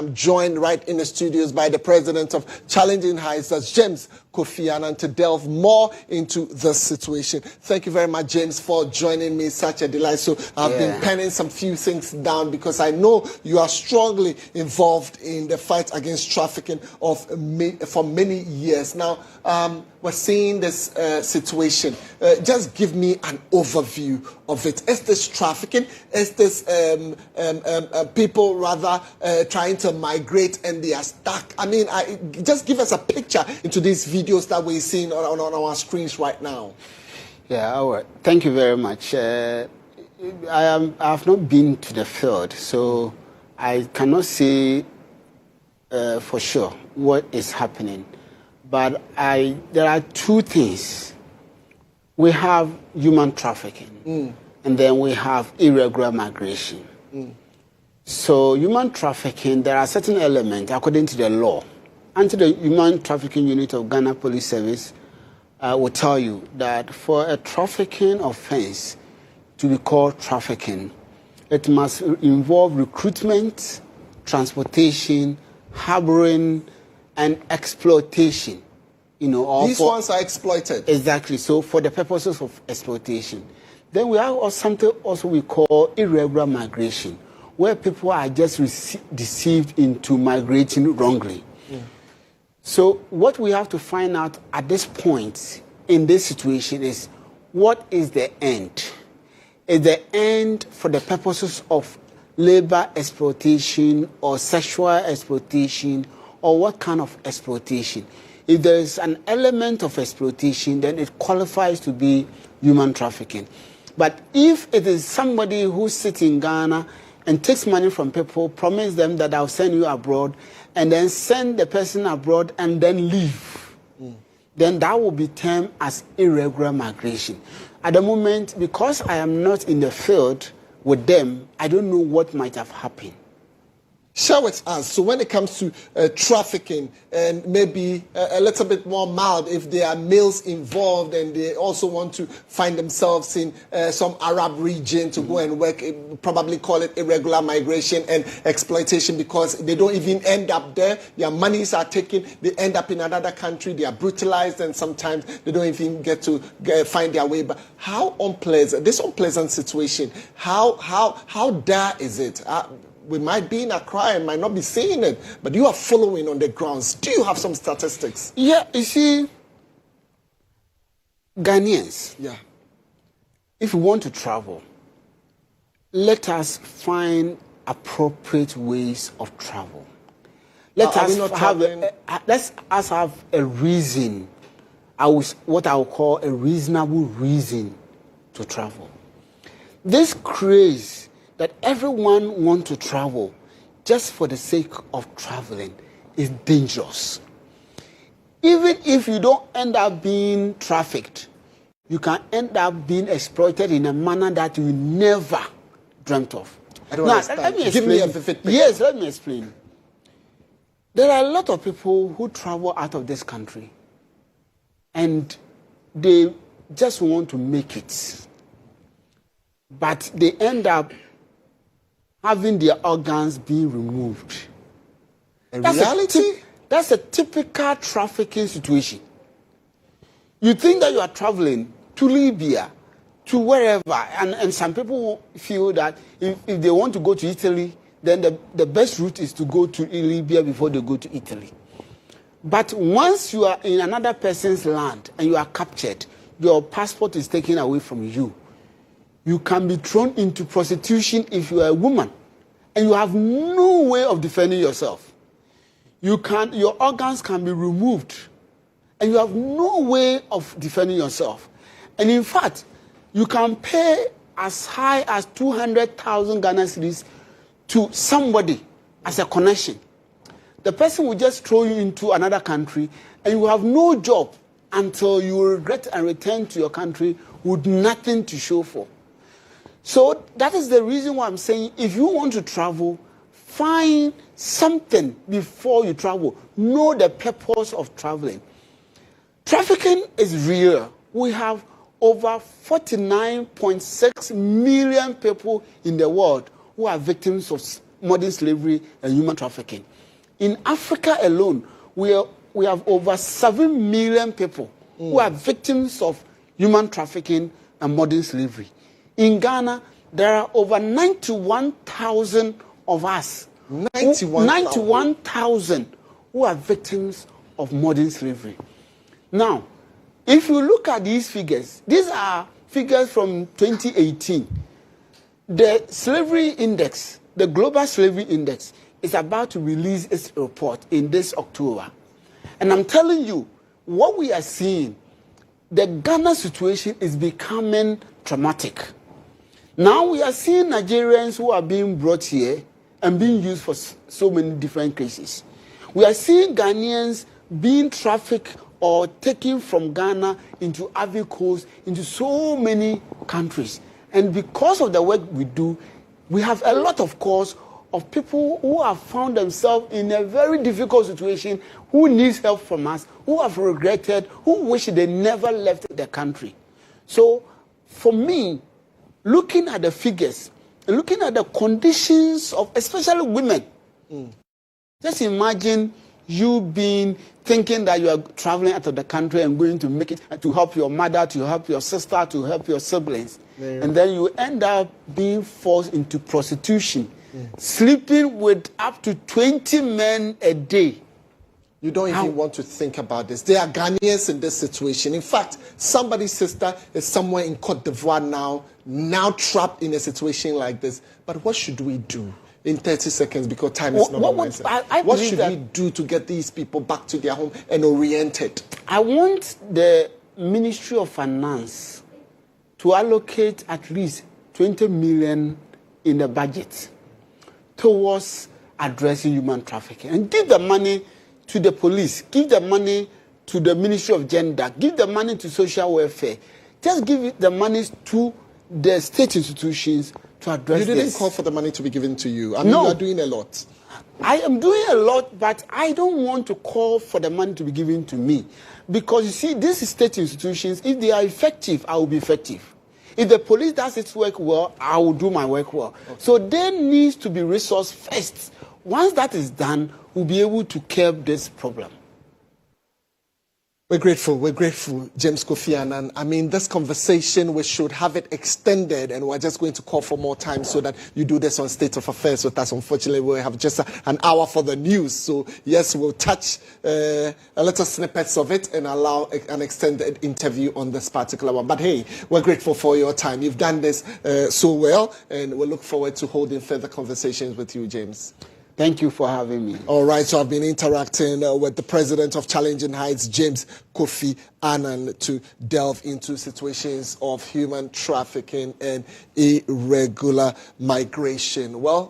I'm joined right in the studios by the president of Challenging Heights, that's James Kofi Annan, to delve more into the situation. Thank you very much, James, for joining me. Such a delight. So I've been penning some few things down because I know you are strongly involved in the fight against trafficking for many years. Now, we're seeing this situation. Just give me an overview of it. Is this trafficking? Is this people rather trying to migrate and they are stuck? I mean, just give us a picture into these videos that we're seeing on our screens right now. Yeah, all right. Thank you very much. I have not been to the field, so I cannot say for sure what is happening. But there are two things. We have human trafficking, and then we have irregular migration. So human trafficking, there are certain elements according to the law. And the Human Trafficking Unit of Ghana Police Service will tell you that for a trafficking offense to be called trafficking, it must involve recruitment, transportation, harboring, and exploitation. You know, these ones are exploited. Exactly. So for the purposes of exploitation. Then we have something also we call irregular migration, where people are just deceived into migrating wrongly. So what we have to find out at this point in this situation is, what is the end? Is the end for the purposes of labor exploitation or sexual exploitation, or what kind of exploitation? If there is an element of exploitation, then it qualifies to be human trafficking. But if it is somebody who sits in Ghana and takes money from people, promise them that I'll send you abroad, and then send the person abroad and then leave, then that will be termed as irregular migration. At the moment, because I am not in the field with them, I don't know what might have happened. Share with us. So when it comes to trafficking, and maybe a little bit more mild if there are males involved and they also want to find themselves in some Arab region to go and work, probably call it irregular migration and exploitation, because they don't even end up there. Their monies are taken, they end up in another country, they are brutalized, and sometimes they don't even get to find their way. But how unpleasant, this unpleasant situation, how dire is it? We might be in Accra and might not be seeing it, but you are following on the grounds. Do you have some statistics? Yeah, you see, Ghanaians, if we want to travel, let us find appropriate ways of travel. Let us have a reason, what I will call a reasonable reason to travel. This craze that everyone wants to travel just for the sake of traveling is dangerous. Even if you don't end up being trafficked, you can end up being exploited in a manner that you never dreamt of. I don't understand. Let me explain. Give me a vivid picture. Yes, let me explain. There are a lot of people who travel out of this country and they just want to make it. But they end up having their organs being removed. In reality? That's a typical trafficking situation. You think that you are traveling to Libya, to wherever, and some people feel that if they want to go to Italy, then the best route is to go to Libya before they go to Italy. But once you are in another person's land and you are captured, your passport is taken away from you. You can be thrown into prostitution if you are a woman, and you have no way of defending yourself. Your organs can be removed, and you have no way of defending yourself. And in fact, you can pay as high as 200,000 Ghana cedis to somebody as a connection. The person will just throw you into another country, and you have no job until you regret and return to your country with nothing to show for. So that is the reason why I'm saying, if you want to travel, find something before you travel. Know the purpose of traveling. Trafficking is real. We have over 49.6 million people in the world who are victims modern slavery and human trafficking. In Africa alone, we have over 7 million people who are victims of human trafficking and modern slavery. In Ghana, there are over 91,000 of us. 91,000 who are victims of modern slavery. Now, if you look at these figures, these are figures from 2018. The slavery index, the global slavery index, is about to release its report in this October. And I'm telling you, what we are seeing, the Ghana situation is becoming traumatic. Now we are seeing Nigerians who are being brought here and being used for so many different cases. We are seeing Ghanaians being trafficked or taken from Ghana into Ivory Coast, into so many countries. And because of the work we do, we have a lot of calls of people who have found themselves in a very difficult situation, who needs help from us, who have regretted, who wish they never left the country. So for me, looking at the figures, looking at the conditions of especially women, just imagine you thinking that you are traveling out of the country and going to make it to help your mother, to help your sister, to help your siblings. Yeah. And then you end up being forced into prostitution, sleeping with up to 20 men a day. You don't even want to think about this. There are Ghanaians in this situation. In fact, somebody's sister is somewhere in Côte d'Ivoire now trapped in a situation like this. But what should we do? In 30 seconds, because time is not on my side. What should we do to get these people back to their home and oriented? I want the Ministry of Finance to allocate at least 20 million in the budget towards addressing human trafficking. And give the money to the police, give the money to the Ministry of Gender, give the money to social welfare. Just give the money to the state institutions to address this. You didn't call for the money to be given to you. I mean, no. You are doing a lot. I am doing a lot, but I don't want to call for the money to be given to me. Because, you see, these state institutions, if they are effective, I will be effective. If the police does its work well, I will do my work well. Okay. So there needs to be resource first. Once that is done, we'll be able to curb this problem. We're grateful, James Kofi Annan. I mean, this conversation, we should have it extended, and we're just going to call for more time so that you do this on State of Affairs with us. Unfortunately, we'll have just an hour for the news. So, yes, we'll touch a little snippets of it and allow an extended interview on this particular one. But, hey, we're grateful for your time. You've done this so well, and we look forward to holding further conversations with you, James. Thank you for having me. All right, so I've been interacting with the president of Challenging Heights, James Kofi Annan, to delve into situations of human trafficking and irregular migration. Well,